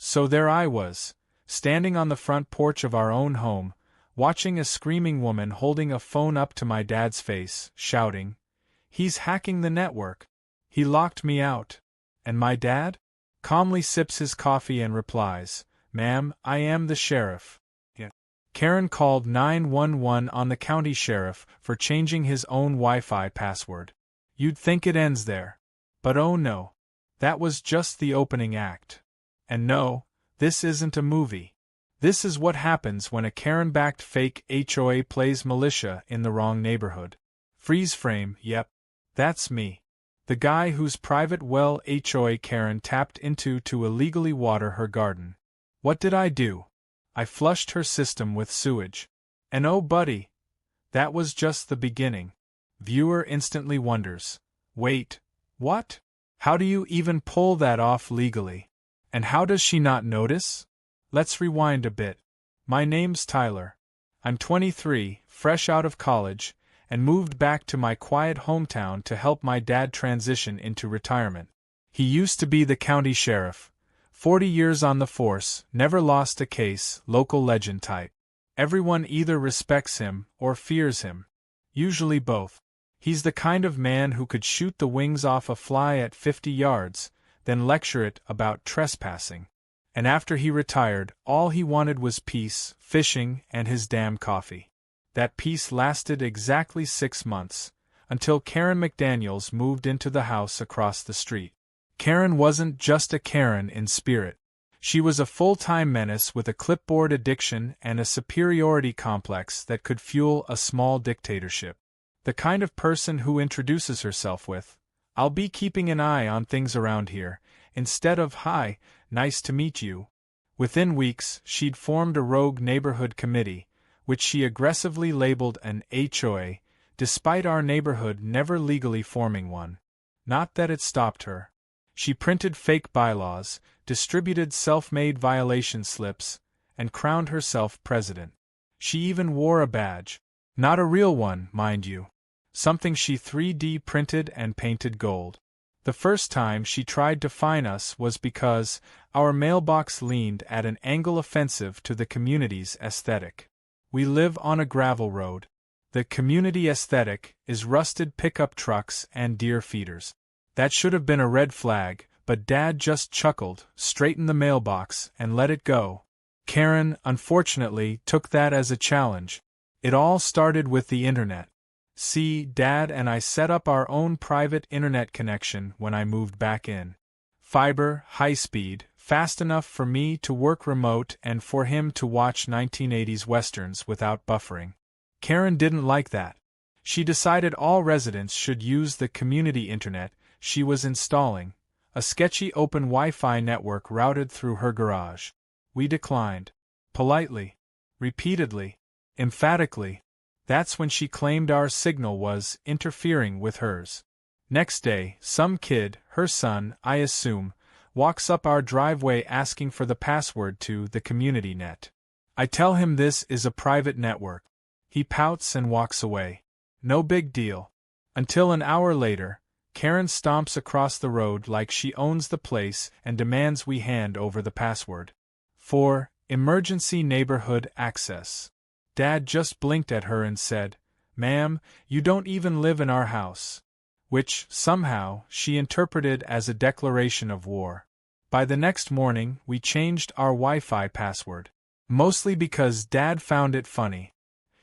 So there I was, standing on the front porch of our own home, watching a screaming woman holding a phone up to my dad's face, shouting, "He's hacking the network. He locked me out." And my dad calmly sips his coffee and replies, "Ma'am, I am the sheriff." Karen called 911 on the county sheriff for changing his own Wi-Fi password. You'd think it ends there. But oh no. That was just the opening act. And no, this isn't a movie. This is what happens when a Karen-backed fake HOA plays militia in the wrong neighborhood. Freeze frame, yep. That's me. The guy whose private well HOA Karen tapped into to illegally water her garden. What did I do? I flushed her system with sewage. And oh buddy, that was just the beginning. Viewer instantly wonders, wait, what? How do you even pull that off legally? And how does she not notice? Let's rewind a bit. My name's Tyler. I'm 23, fresh out of college, and moved back to my quiet hometown to help my dad transition into retirement. He used to be the county sheriff. 40 years on the force, never lost a case, local legend type. Everyone either respects him or fears him. Usually both. He's the kind of man who could shoot the wings off a fly at 50 yards, then lecture it about trespassing. And after he retired, all he wanted was peace, fishing, and his damn coffee. That peace lasted exactly 6 months, until Karen McDaniels moved into the house across the street. Karen wasn't just a Karen in spirit. She was a full-time menace with a clipboard addiction and a superiority complex that could fuel a small dictatorship. The kind of person who introduces herself with, "I'll be keeping an eye on things around here," instead of, "Hi, nice to meet you." Within weeks, she'd formed a rogue neighborhood committee, which she aggressively labeled an HOA, despite our neighborhood never legally forming one. Not that it stopped her. She printed fake bylaws, distributed self-made violation slips, and crowned herself president. She even wore a badge. Not a real one, mind you. Something she 3D printed and painted gold. The first time she tried to fine us was because our mailbox leaned at an angle offensive to the community's aesthetic. We live on a gravel road. The community aesthetic is rusted pickup trucks and deer feeders. That should have been a red flag, but Dad just chuckled, straightened the mailbox, and let it go. Karen, unfortunately, took that as a challenge. It all started with the internet. See, Dad and I set up our own private internet connection when I moved back in. Fiber, high speed, fast enough for me to work remote and for him to watch 1980s westerns without buffering. Karen didn't like that. She decided all residents should use the community internet she was installing, a sketchy open Wi-Fi network routed through her garage. We declined. Politely. Repeatedly. Emphatically. That's when she claimed our signal was interfering with hers. Next day, some kid, her son, I assume, walks up our driveway asking for the password to the community net. I tell him this is a private network. He pouts and walks away. No big deal. Until an hour later, Karen stomps across the road like she owns the place and demands we hand over the password. For emergency neighborhood access. Dad just blinked at her and said, "Ma'am, you don't even live in our house." Which, somehow, she interpreted as a declaration of war. By the next morning, we changed our Wi-Fi password. Mostly because Dad found it funny.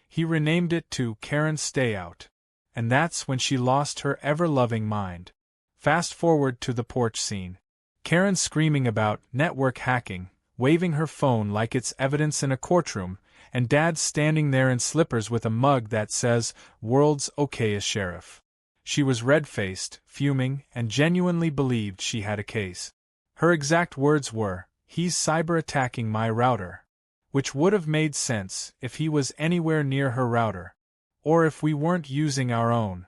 He renamed it to Karen Stayout. And that's when she lost her ever-loving mind. Fast forward to the porch scene. Karen screaming about network hacking, waving her phone like it's evidence in a courtroom, and Dad standing there in slippers with a mug that says, "World's okayest sheriff." She was red-faced, fuming, and genuinely believed she had a case. Her exact words were, "He's cyber-attacking my router." Which would have made sense if he was anywhere near her router. Or if we weren't using our own.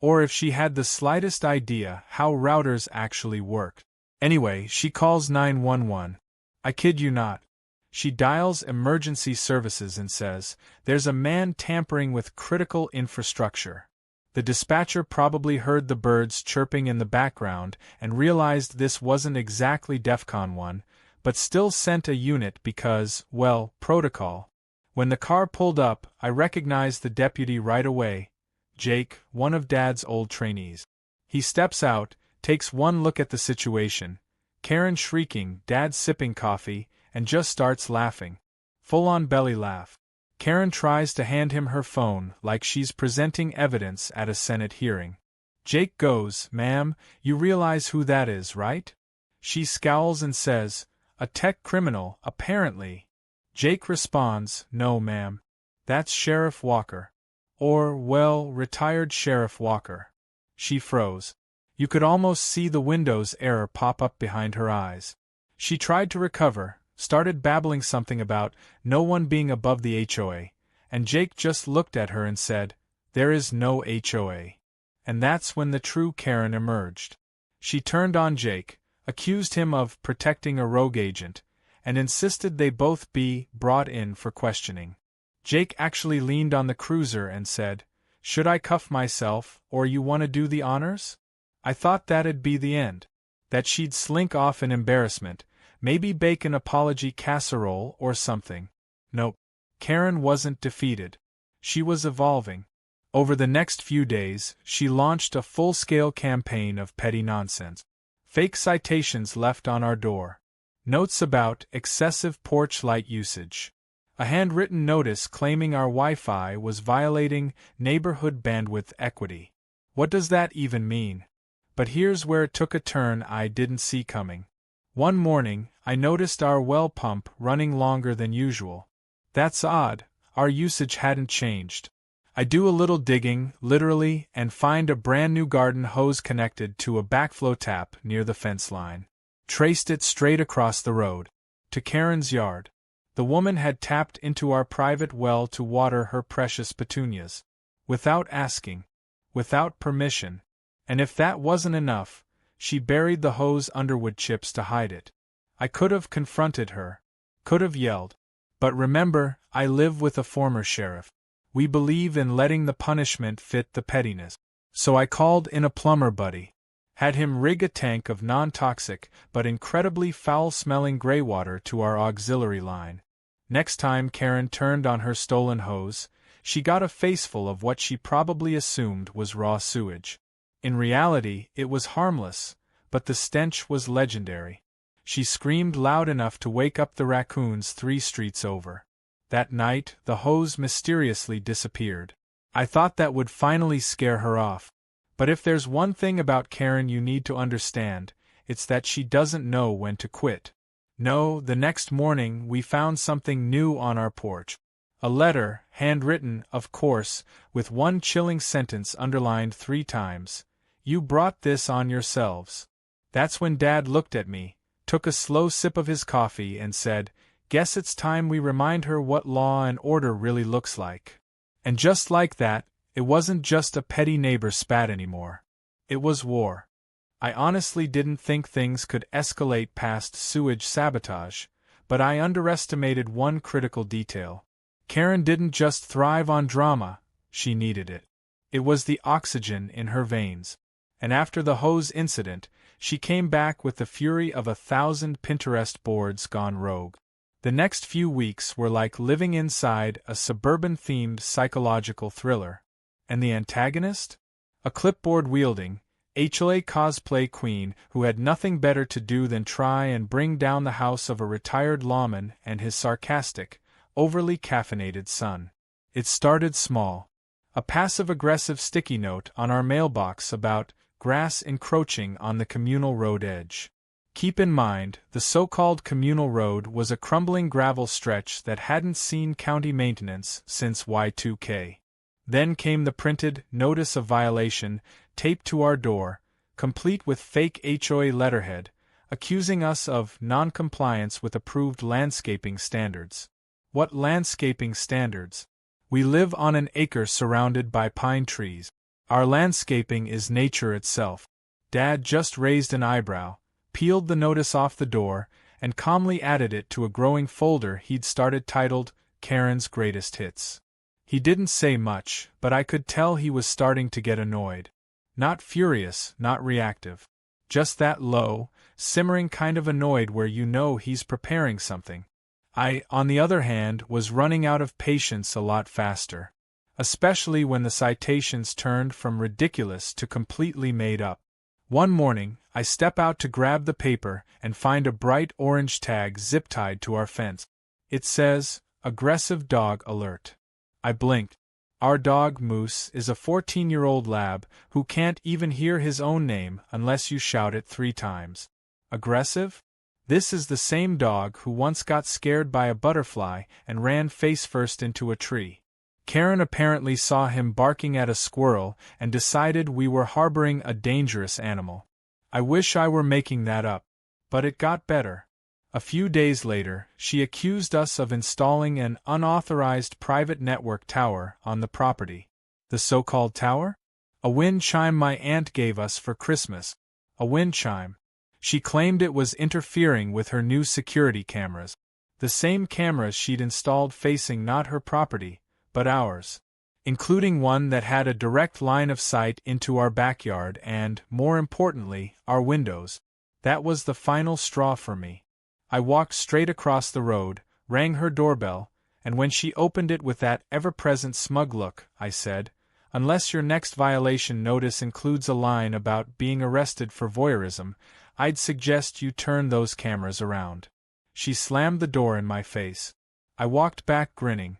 Or if she had the slightest idea how routers actually worked. Anyway, she calls 911. I kid you not. She dials emergency services and says, "There's a man tampering with critical infrastructure." The dispatcher probably heard the birds chirping in the background and realized this wasn't exactly DEFCON 1, but still sent a unit because, well, protocol. When the car pulled up, I recognized the deputy right away. Jake, one of Dad's old trainees. He steps out, takes one look at the situation, Karen shrieking, Dad sipping coffee, and just starts laughing. Full-on belly laugh. Karen tries to hand him her phone like she's presenting evidence at a Senate hearing. Jake goes, "Ma'am, you realize who that is, right?" She scowls and says, "A tech criminal, apparently." Jake responds, "No, ma'am. That's Sheriff Walker. Or, well, retired Sheriff Walker." She froze. You could almost see the Windows error pop up behind her eyes. She tried to recover, started babbling something about no one being above the HOA, and Jake just looked at her and said, "There is no HOA." And that's when the true Karen emerged. She turned on Jake, accused him of protecting a rogue agent, and insisted they both be brought in for questioning. Jake actually leaned on the cruiser and said, "Should I cuff myself, or you want to do the honors?" I thought that'd be the end. That she'd slink off in embarrassment, maybe bake an apology casserole or something. Nope. Karen wasn't defeated. She was evolving. Over the next few days, she launched a full-scale campaign of petty nonsense. Fake citations left on our door. Notes about excessive porch light usage. A handwritten notice claiming our Wi-Fi was violating neighborhood bandwidth equity. What does that even mean? But here's where it took a turn I didn't see coming. One morning, I noticed our well pump running longer than usual. That's odd, our usage hadn't changed. I do a little digging, literally, and find a brand new garden hose connected to a backflow tap near the fence line. Traced it straight across the road. To Karen's yard. The woman had tapped into our private well to water her precious petunias. Without asking. Without permission. And if that wasn't enough, she buried the hose under wood chips to hide it. I could have confronted her. Could have yelled. But remember, I live with a former sheriff. We believe in letting the punishment fit the pettiness. So I called in a plumber buddy. Had him rig a tank of non-toxic but incredibly foul-smelling gray water to our auxiliary line. Next time Karen turned on her stolen hose, she got a faceful of what she probably assumed was raw sewage. In reality, it was harmless, but the stench was legendary. She screamed loud enough to wake up the raccoons 3 streets over. That night, the hose mysteriously disappeared. I thought that would finally scare her off. But if there's one thing about Karen you need to understand, it's that she doesn't know when to quit. No, the next morning we found something new on our porch. A letter, handwritten, of course, with one chilling sentence underlined 3 times. "You brought this on yourselves." That's when Dad looked at me, took a slow sip of his coffee and said, "Guess it's time we remind her what law and order really looks like." And just like that, it wasn't just a petty neighbor spat anymore. It was war. I honestly didn't think things could escalate past sewage sabotage, but I underestimated one critical detail. Karen didn't just thrive on drama, she needed it. It was the oxygen in her veins. And after the hose incident, she came back with the fury of 1,000 Pinterest boards gone rogue. The next few weeks were like living inside a suburban-themed psychological thriller. And the antagonist? A clipboard-wielding, HLA cosplay queen who had nothing better to do than try and bring down the house of a retired lawman and his sarcastic, overly caffeinated son. It started small. A passive-aggressive sticky note on our mailbox about grass encroaching on the communal road edge. Keep in mind, the so-called communal road was a crumbling gravel stretch that hadn't seen county maintenance since Y2K. Then came the printed notice of violation, taped to our door, complete with fake HOA letterhead, accusing us of non-compliance with approved landscaping standards. What landscaping standards? We live on an acre surrounded by pine trees. Our landscaping is nature itself. Dad just raised an eyebrow, peeled the notice off the door, and calmly added it to a growing folder he'd started titled Karen's Greatest Hits. He didn't say much, but I could tell he was starting to get annoyed. Not furious, not reactive. Just that low, simmering kind of annoyed where you know he's preparing something. I, on the other hand, was running out of patience a lot faster. Especially when the citations turned from ridiculous to completely made up. One morning, I step out to grab the paper and find a bright orange tag zip-tied to our fence. It says, "Aggressive Dog Alert." I blinked. Our dog, Moose, is a 14-year-old lab who can't even hear his own name unless you shout it 3 times. Aggressive? This is the same dog who once got scared by a butterfly and ran face-first into a tree. Karen apparently saw him barking at a squirrel and decided we were harboring a dangerous animal. I wish I were making that up. But it got better. A few days later, she accused us of installing an unauthorized private network tower on the property. The so-called tower? A wind chime my aunt gave us for Christmas. A wind chime. She claimed it was interfering with her new security cameras. The same cameras she'd installed facing not her property, but ours, including one that had a direct line of sight into our backyard and, more importantly, our windows. That was the final straw for me. I walked straight across the road, rang her doorbell, and when she opened it with that ever-present smug look, I said, "Unless your next violation notice includes a line about being arrested for voyeurism, I'd suggest you turn those cameras around." She slammed the door in my face. I walked back grinning.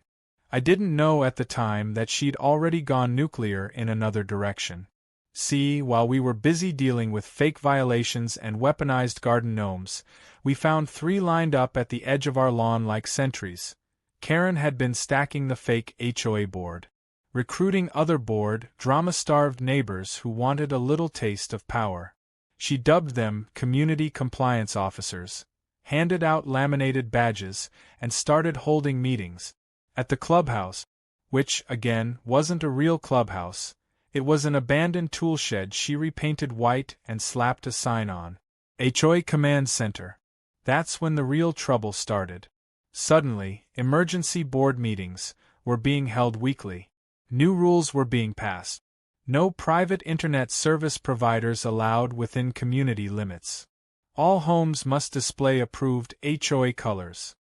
I didn't know at the time that she'd already gone nuclear in another direction. See, while we were busy dealing with fake violations and weaponized garden gnomes, we found 3 lined up at the edge of our lawn like sentries. Karen had been stacking the fake HOA board, recruiting other bored, drama-starved neighbors who wanted a little taste of power. She dubbed them community compliance officers, handed out laminated badges, and started holding meetings. At the clubhouse, which, again, wasn't a real clubhouse, it was an abandoned toolshed she repainted white and slapped a sign on. HOA Command Center. That's when the real trouble started. Suddenly, emergency board meetings were being held weekly. New rules were being passed. No private internet service providers allowed within community limits. All homes must display approved HOA colors.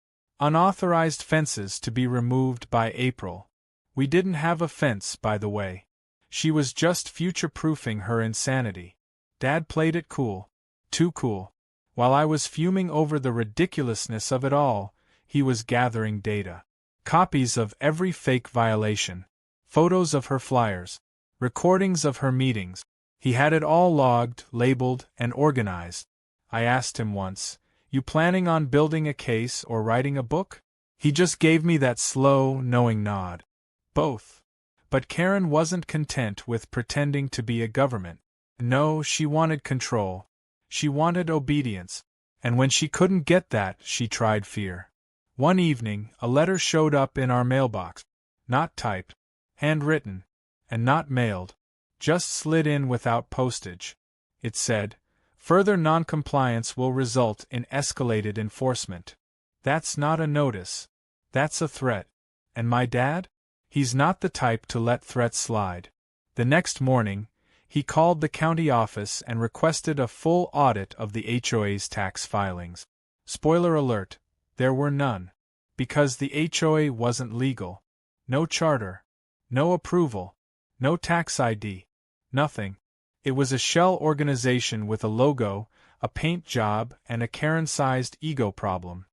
Unauthorized fences to be removed by April. We didn't have a fence, by the way. She was just future-proofing her insanity. Dad played it cool. Too cool. While I was fuming over the ridiculousness of it all, he was gathering data. Copies of every fake violation. Photos of her flyers. Recordings of her meetings. He had it all logged, labeled, and organized. I asked him once, "You planning on building a case or writing a book?" He just gave me that slow, knowing nod. Both. But Karen wasn't content with pretending to be a government. No, she wanted control. She wanted obedience. And when she couldn't get that, she tried fear. One evening, a letter showed up in our mailbox. Not typed, handwritten, and not mailed. Just slid in without postage. It said, "Further noncompliance will result in escalated enforcement." That's not a notice. That's a threat. And my dad? He's not the type to let threats slide. The next morning, he called the county office and requested a full audit of the HOA's tax filings. Spoiler alert, there were none. Because the HOA wasn't legal. No charter. No approval. No tax ID. Nothing. It was a shell organization with a logo, a paint job, and a Karen-sized ego problem.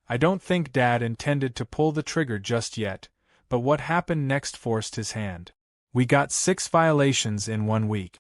I don't think Dad intended to pull the trigger just yet, but what happened next forced his hand. We got 6 violations in 1 week.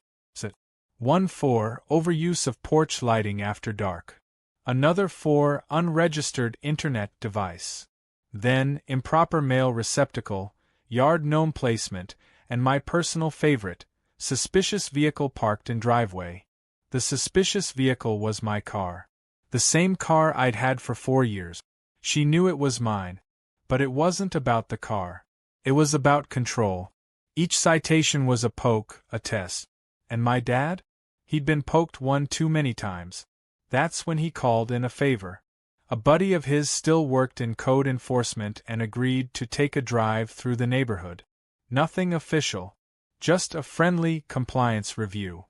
1 for overuse of porch lighting after dark. Another for unregistered internet device. Then improper mail receptacle, yard gnome placement, and my personal favorite, suspicious vehicle parked in driveway. The suspicious vehicle was my car. The same car I'd had for 4 years. She knew it was mine. But it wasn't about the car. It was about control. Each citation was a poke, a test. And my dad? He'd been poked one too many times. That's when he called in a favor. A buddy of his still worked in code enforcement and agreed to take a drive through the neighborhood. Nothing official. Just a friendly compliance review.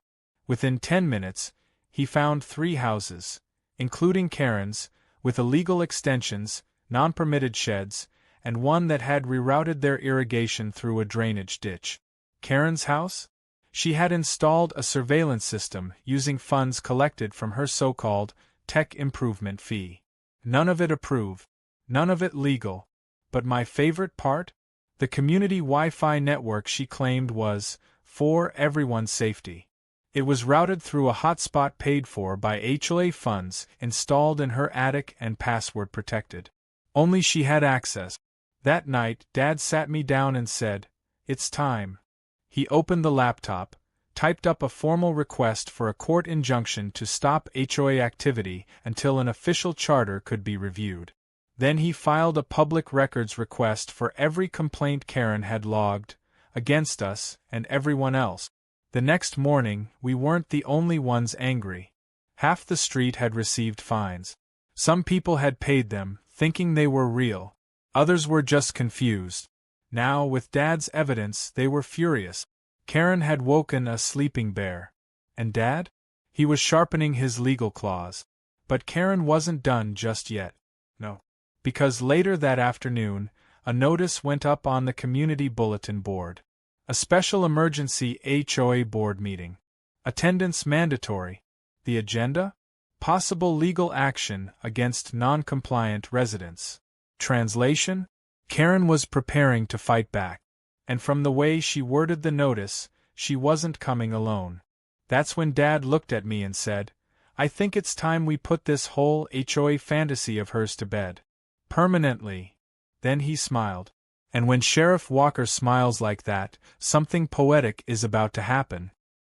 Within 10 minutes, he found 3 houses, including Karen's, with illegal extensions, non-permitted sheds, and one that had rerouted their irrigation through a drainage ditch. Karen's house? She had installed a surveillance system using funds collected from her so-called tech improvement fee. None of it approved, none of it legal. But my favorite part? The community Wi-Fi network she claimed was for everyone's safety. It was routed through a hotspot paid for by HOA funds, installed in her attic and password protected. Only she had access. That night, Dad sat me down and said, "It's time." He opened the laptop, typed up a formal request for a court injunction to stop HOA activity until an official charter could be reviewed. Then he filed a public records request for every complaint Karen had logged, against us and everyone else. The next morning, we weren't the only ones angry. Half the street had received fines. Some people had paid them, thinking they were real. Others were just confused. Now, with Dad's evidence, they were furious. Karen had woken a sleeping bear. And Dad? He was sharpening his legal claws. But Karen wasn't done just yet. No. Because later that afternoon, a notice went up on the community bulletin board. A special emergency HOA board meeting. Attendance mandatory. The agenda? Possible legal action against non-compliant residents. Translation? Karen was preparing to fight back. And from the way she worded the notice, she wasn't coming alone. That's when Dad looked at me and said, "I think it's time we put this whole HOA fantasy of hers to bed. Permanently." Then he smiled. And when Sheriff Walker smiles like that, something poetic is about to happen.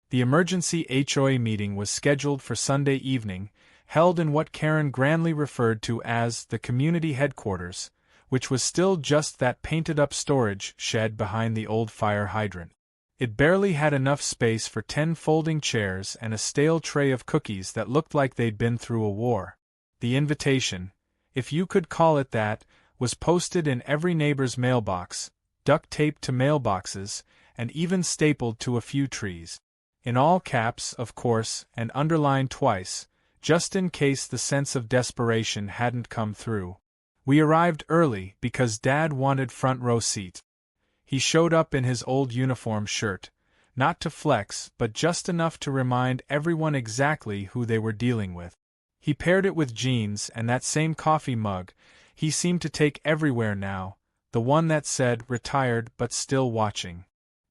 The emergency HOA meeting was scheduled for Sunday evening, held in what Karen grandly referred to as the community headquarters, which was still just that painted-up storage shed behind the old fire hydrant. It barely had enough space for 10 folding chairs and a stale tray of cookies that looked like they'd been through a war. The invitation, if you could call it that, was posted in every neighbor's mailbox, duct-taped to mailboxes, and even stapled to a few trees. In all caps, of course, and underlined twice, just in case the sense of desperation hadn't come through. We arrived early because Dad wanted front row seats. He showed up in his old uniform shirt, not to flex but just enough to remind everyone exactly who they were dealing with. He paired it with jeans and that same coffee mug he seemed to take everywhere now, the one that said "retired but still watching."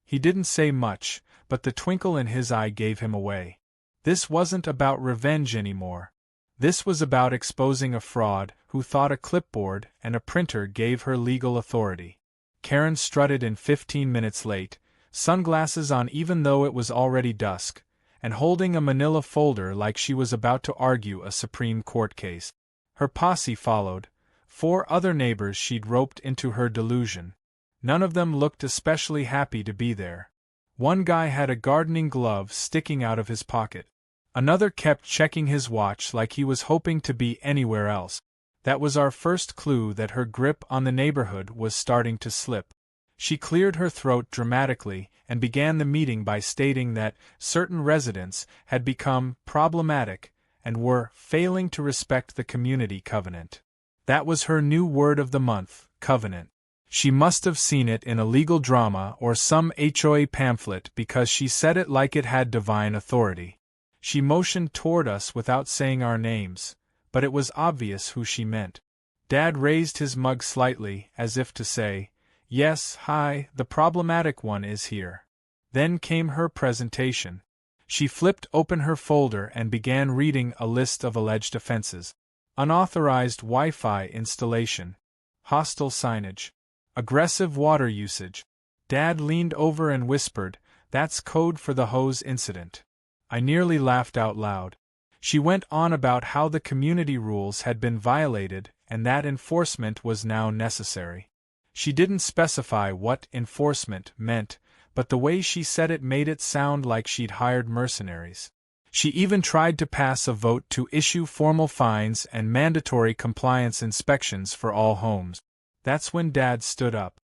He didn't say much, but the twinkle in his eye gave him away. This wasn't about revenge anymore. This was about exposing a fraud who thought a clipboard and a printer gave her legal authority. Karen strutted in 15 minutes late, sunglasses on even though it was already dusk, and holding a manila folder like she was about to argue a Supreme Court case. Her posse followed, 4 other neighbors she'd roped into her delusion. None of them looked especially happy to be there. One guy had a gardening glove sticking out of his pocket. Another kept checking his watch like he was hoping to be anywhere else. That was our first clue that her grip on the neighborhood was starting to slip. She cleared her throat dramatically and began the meeting by stating that certain residents had become problematic and were failing to respect the community covenant. That was her new word of the month, covenant. She must have seen it in a legal drama or some HOA pamphlet because she said it like it had divine authority. She motioned toward us without saying our names, but it was obvious who she meant. Dad raised his mug slightly, as if to say, "Yes, hi, the problematic one is here." Then came her presentation. She flipped open her folder and began reading a list of alleged offenses. Unauthorized Wi-Fi installation. Hostile signage. Aggressive water usage. Dad leaned over and whispered, "That's code for the hose incident." I nearly laughed out loud. She went on about how the community rules had been violated and that enforcement was now necessary. She didn't specify what enforcement meant, but the way she said it made it sound like she'd hired mercenaries. She even tried to pass a vote to issue formal fines and mandatory compliance inspections for all homes. That's when Dad stood up.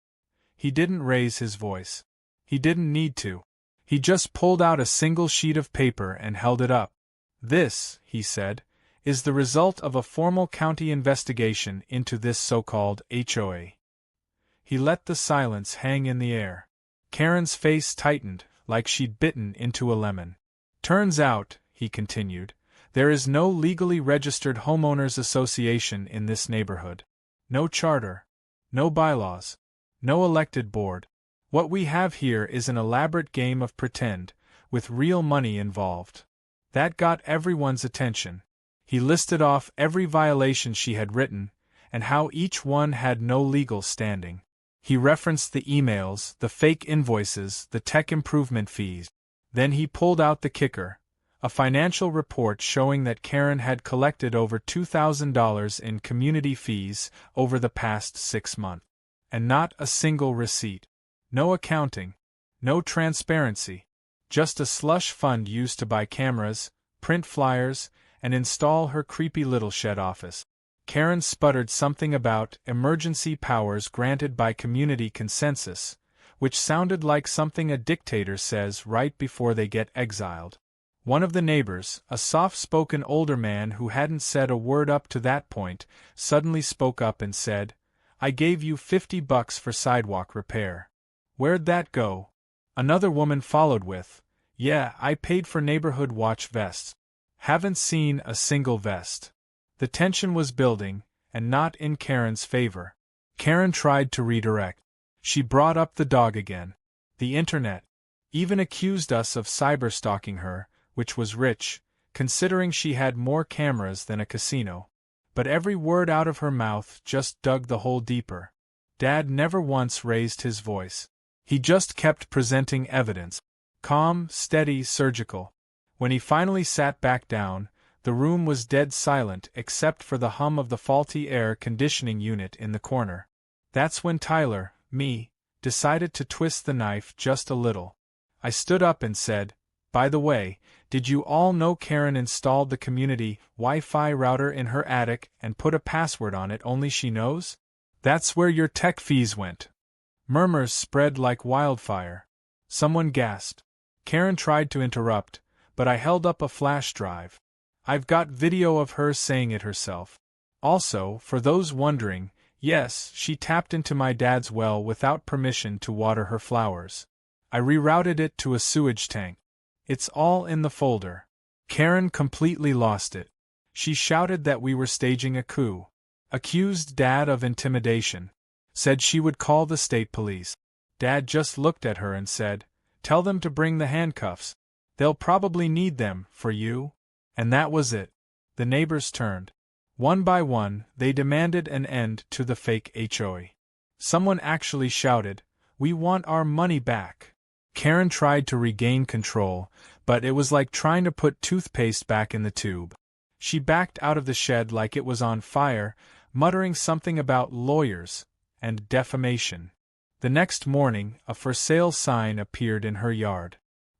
He didn't raise his voice. He didn't need to. He just pulled out a single sheet of paper and held it up. "This," he said, is the result of a formal county investigation into this so-called HOA. He let the silence hang in the air. Karen's face tightened, like she'd bitten into a lemon. Turns out, he continued, there is no legally registered homeowners association in this neighborhood. No charter. No bylaws. No elected board. What we have here is an elaborate game of pretend, with real money involved. That got everyone's attention. He listed off every violation she had written, and how each one had no legal standing. He referenced the emails, the fake invoices, the tech improvement fees. Then he pulled out the kicker, a financial report showing that Karen had collected over $2,000 in community fees over the past 6 months. And not a single receipt. No accounting. No transparency. Just a slush fund used to buy cameras, print flyers, and install her creepy little shed office. Karen sputtered something about emergency powers granted by community consensus, which sounded like something a dictator says right before they get exiled. One of the neighbors, a soft-spoken older man who hadn't said a word up to that point, suddenly spoke up and said, "I gave you $50 for sidewalk repair. Where'd that go?" Another woman followed with, "Yeah, I paid for neighborhood watch vests. Haven't seen a single vest." The tension was building, and not in Karen's favor. Karen tried to redirect. She brought up the dog again. The internet. Even accused us of cyberstalking her, which was rich, considering she had more cameras than a casino. But every word out of her mouth just dug the hole deeper. Dad never once raised his voice. He just kept presenting evidence. Calm, steady, surgical. When he finally sat back down, the room was dead silent except for the hum of the faulty air conditioning unit in the corner. That's when Tyler, me, decided to twist the knife just a little. I stood up and said, "By the way, did you all know Karen installed the community Wi-Fi router in her attic and put a password on it only she knows? That's where your tech fees went." Murmurs spread like wildfire. Someone gasped. Karen tried to interrupt, but I held up a flash drive. I've got video of her saying it herself. Also, for those wondering, yes, she tapped into my dad's well without permission to water her flowers. I rerouted it to a sewage tank. It's all in the folder. Karen completely lost it. She shouted that we were staging a coup. Accused Dad of intimidation. Said she would call the state police. Dad just looked at her and said, "Tell them to bring the handcuffs. They'll probably need them, for you." And that was it. The neighbors turned. One by one, they demanded an end to the fake HOA. Someone actually shouted, "We want our money back." Karen tried to regain control, but it was like trying to put toothpaste back in the tube. She backed out of the shed like it was on fire, muttering something about lawyers and defamation. The next morning, a for sale sign appeared in her yard.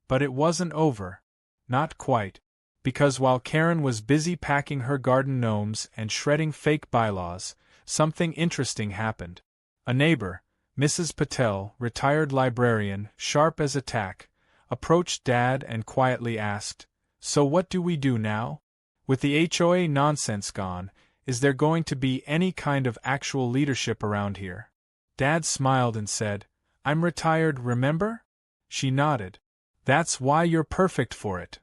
But it wasn't over. Not quite. Because while Karen was busy packing her garden gnomes and shredding fake bylaws, something interesting happened. A neighbor, Mrs. Patel, retired librarian, sharp as a tack, approached Dad and quietly asked, "So what do we do now? With the HOA nonsense gone, is there going to be any kind of actual leadership around here?" Dad smiled and said, "I'm retired, remember?" She nodded. "That's why you're perfect for it."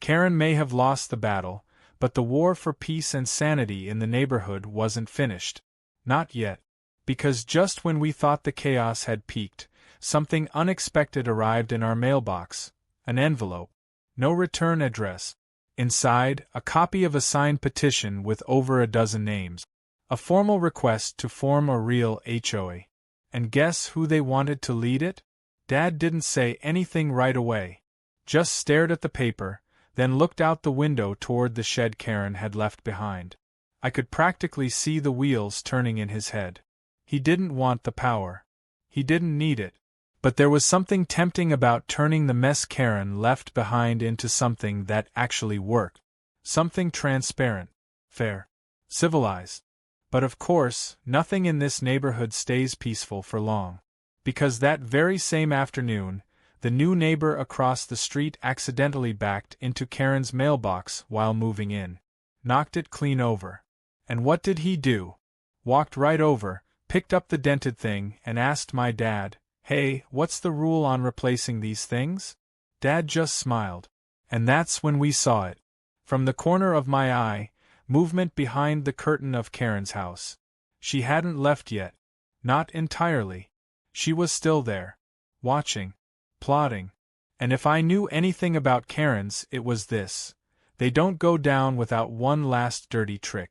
Karen may have lost the battle, but the war for peace and sanity in the neighborhood wasn't finished. Not yet. Because just when we thought the chaos had peaked, something unexpected arrived in our mailbox. An envelope. No return address. Inside, a copy of a signed petition with over a dozen names. A formal request to form a real HOA. And guess who they wanted to lead it? Dad didn't say anything right away. Just stared at the paper, then looked out the window toward the shed Karen had left behind. I could practically see the wheels turning in his head. He didn't want the power. He didn't need it. But there was something tempting about turning the mess Karen left behind into something that actually worked. Something transparent, fair, civilized. But of course, nothing in this neighborhood stays peaceful for long. Because that very same afternoon, the new neighbor across the street accidentally backed into Karen's mailbox while moving in. knocked it clean over. And what did he do? Walked right over, picked up the dented thing, and asked my dad, "Hey, what's the rule on replacing these things?" Dad just smiled. And that's when we saw it. From the corner of my eye, movement behind the curtain of Karen's house. She hadn't left yet. Not entirely. She was still there. Watching. Plotting. And if I knew anything about Karens, it was this: they don't go down without one last dirty trick.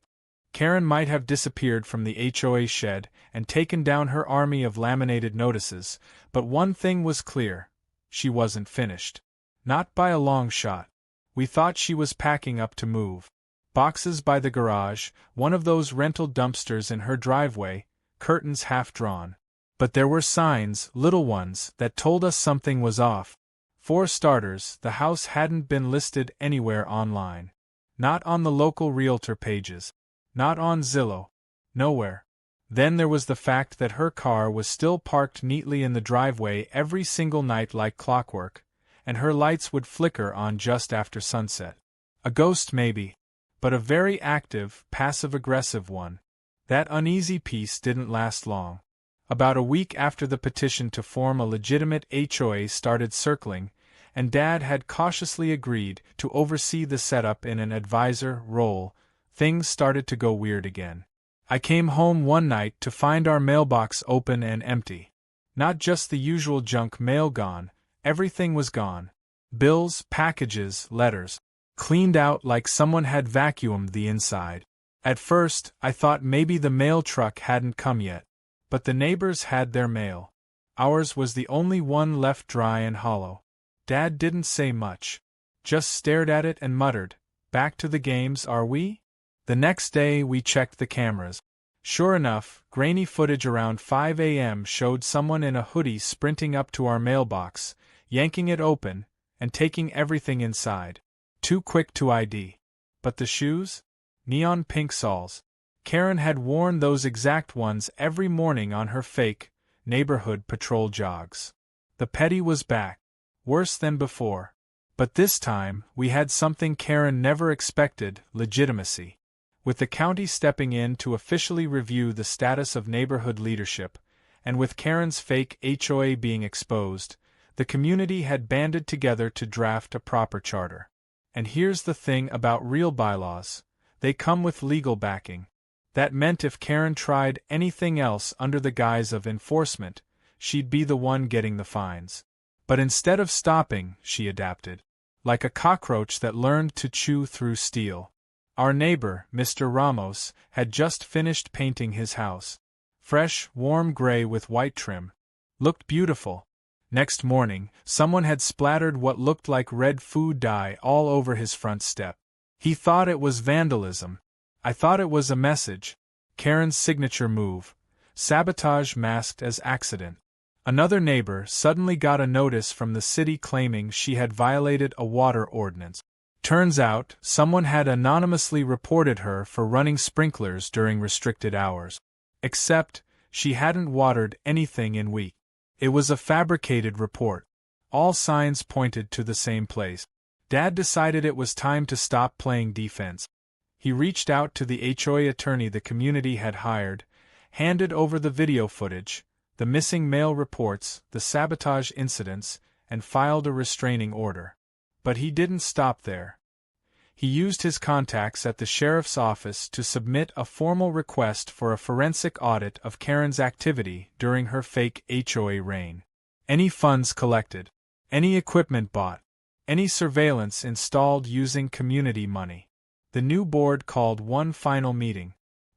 Karen might have disappeared from the HOA shed and taken down her army of laminated notices, but one thing was clear: she wasn't finished. Not by a long shot. We thought she was packing up to move. Boxes by the garage, one of those rental dumpsters in her driveway, curtains half drawn. But there were signs, little ones, that told us something was off. For starters, the house hadn't been listed anywhere online. Not on the local realtor pages. Not on Zillow. Nowhere. Then there was the fact that her car was still parked neatly in the driveway every single night like clockwork, and her lights would flicker on just after sunset. A ghost maybe, but a very active, passive-aggressive one. That uneasy peace didn't last long. About a week after the petition to form a legitimate HOA started circling, and Dad had cautiously agreed to oversee the setup in an advisor role, things started to go weird again. I came home one night to find our mailbox open and empty. Not just the usual junk mail gone, everything was gone. Bills, packages, letters. Cleaned out like someone had vacuumed the inside. At first, I thought maybe the mail truck hadn't come yet. But the neighbors had their mail. Ours was the only one left dry and hollow. Dad didn't say much. Just stared at it and muttered, "Back to the games, are we?" The next day we checked the cameras. Sure enough, grainy footage around 5 a.m. showed someone in a hoodie sprinting up to our mailbox, yanking it open, and taking everything inside. Too quick to ID. But the shoes? Neon pink soles. Karen had worn those exact ones every morning on her fake, neighborhood patrol jogs. The petty was back. Worse than before. But this time, we had something Karen never expected: legitimacy. With the county stepping in to officially review the status of neighborhood leadership, and with Karen's fake HOA being exposed, the community had banded together to draft a proper charter. And here's the thing about real bylaws: they come with legal backing. That meant if Karen tried anything else under the guise of enforcement, she'd be the one getting the fines. But instead of stopping, she adapted. Like a cockroach that learned to chew through steel. Our neighbor, Mr. Ramos, had just finished painting his house. Fresh, warm gray with white trim. Looked beautiful. Next morning, someone had splattered what looked like red food dye all over his front step. He thought it was vandalism. I thought it was a message. Karen's signature move. Sabotage masked as accident. Another neighbor suddenly got a notice from the city claiming she had violated a water ordinance. Turns out, someone had anonymously reported her for running sprinklers during restricted hours. Except, she hadn't watered anything in weeks. It was a fabricated report. All signs pointed to the same place. Dad decided it was time to stop playing defense. He reached out to the HOA attorney the community had hired, handed over the video footage, the missing mail reports, the sabotage incidents, and filed a restraining order. But he didn't stop there. He used his contacts at the sheriff's office to submit a formal request for a forensic audit of Karen's activity during her fake HOA reign. Any funds collected, any equipment bought, any surveillance installed using community money. The new board called one final meeting.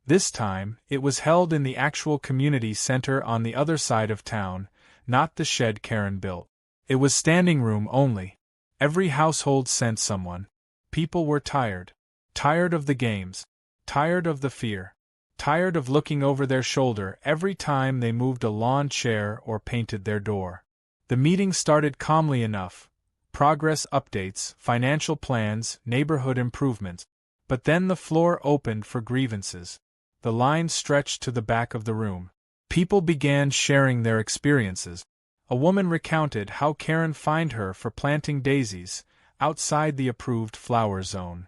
This time, it was held in the actual community center on the other side of town, not the shed Karen built. It was standing room only. Every household sent someone. People were tired. Tired of the games. Tired of the fear. Tired of looking over their shoulder every time they moved a lawn chair or painted their door. The meeting started calmly enough. Progress updates, financial plans, neighborhood improvements. But then the floor opened for grievances. The line stretched to the back of the room. People began sharing their experiences. A woman recounted how Karen fined her for planting daisies outside the approved flower zone.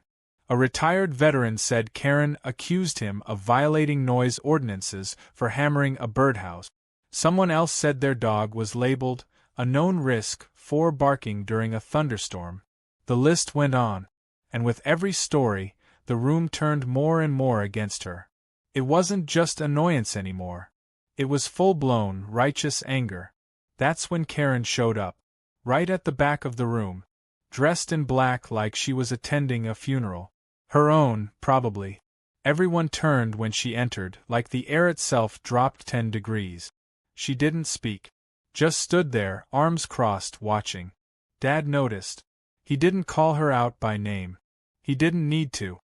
A retired veteran said Karen accused him of violating noise ordinances for hammering a birdhouse. Someone else said their dog was labeled a known risk for barking during a thunderstorm. The list went on, and with every story, the room turned more and more against her. It wasn't just annoyance anymore. It was full-blown, righteous anger. That's when Karen showed up, right at the back of the room, dressed in black like she was attending a funeral. Her own, probably. Everyone turned when she entered, like the air itself dropped 10 degrees. She didn't speak. Just stood there, arms crossed, watching. Dad noticed. He didn't call her out by name. He didn't need to.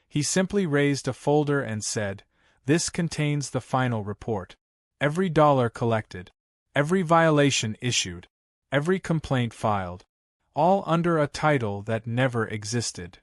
He simply raised a folder and said, "This contains the final report. Every dollar collected. Every violation issued. Every complaint filed. All under a title that never existed."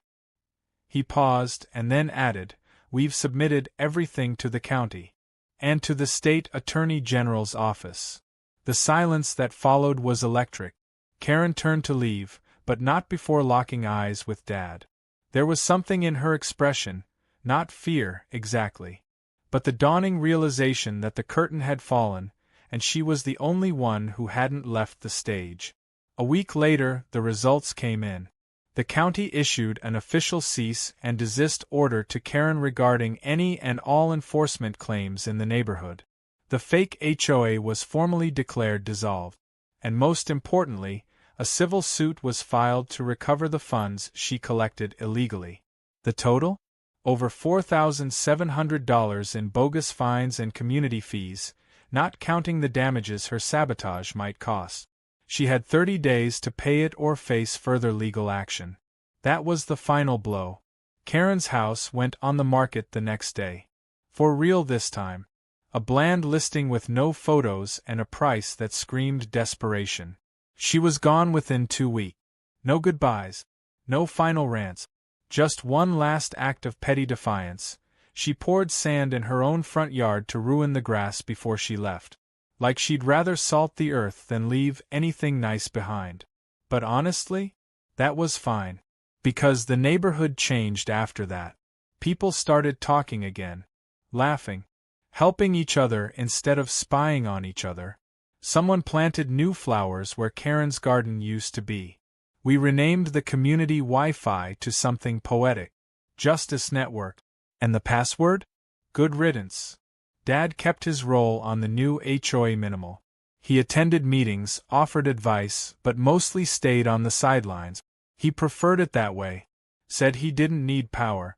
He paused and then added, "We've submitted everything to the county. And to the state attorney general's office." The silence that followed was electric. Karen turned to leave, but not before locking eyes with Dad. There was something in her expression, not fear, exactly, but the dawning realization that the curtain had fallen, and she was the only one who hadn't left the stage. A week later, the results came in. The county issued an official cease and desist order to Karen regarding any and all enforcement claims in the neighborhood. The fake HOA was formally declared dissolved, and most importantly, a civil suit was filed to recover the funds she collected illegally. The total? Over $4,700 in bogus fines and community fees, not counting the damages her sabotage might cost. She had 30 days to pay it or face further legal action. That was the final blow. Karen's house went on the market the next day. For real this time. A bland listing with no photos and a price that screamed desperation. She was gone within 2 weeks. No goodbyes. No final rants. Just one last act of petty defiance. She poured sand in her own front yard to ruin the grass before she left. Like she'd rather salt the earth than leave anything nice behind. But honestly, that was fine. Because the neighborhood changed after that. People started talking again. Laughing. Helping each other instead of spying on each other. Someone planted new flowers where Karen's garden used to be. We renamed the community Wi-Fi to something poetic. Justice Network. And the password? Good riddance. Dad kept his role on the new HOA minimal. He attended meetings, offered advice, but mostly stayed on the sidelines. He preferred it that way. Said he didn't need power.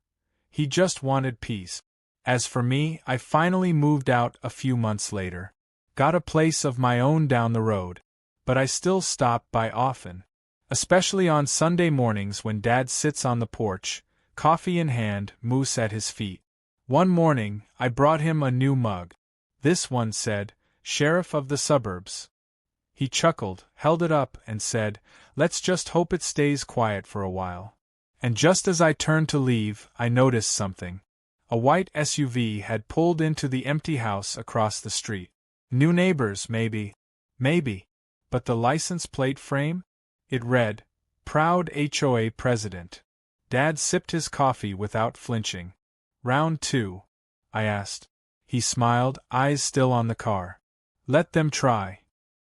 He just wanted peace. As for me, I finally moved out a few months later. Got a place of my own down the road. But I still stop by often. Especially on Sunday mornings when Dad sits on the porch, coffee in hand, moose at his feet. One morning, I brought him a new mug. This one said, "Sheriff of the Suburbs." He chuckled, held it up, and said, "Let's just hope it stays quiet for a while." And just as I turned to leave, I noticed something. A white SUV had pulled into the empty house across the street. New neighbors, maybe. Maybe. But the license plate frame? It read, "Proud HOA President." Dad sipped his coffee without flinching. "Round 2?" I asked. He smiled, eyes still on the car. "Let them try."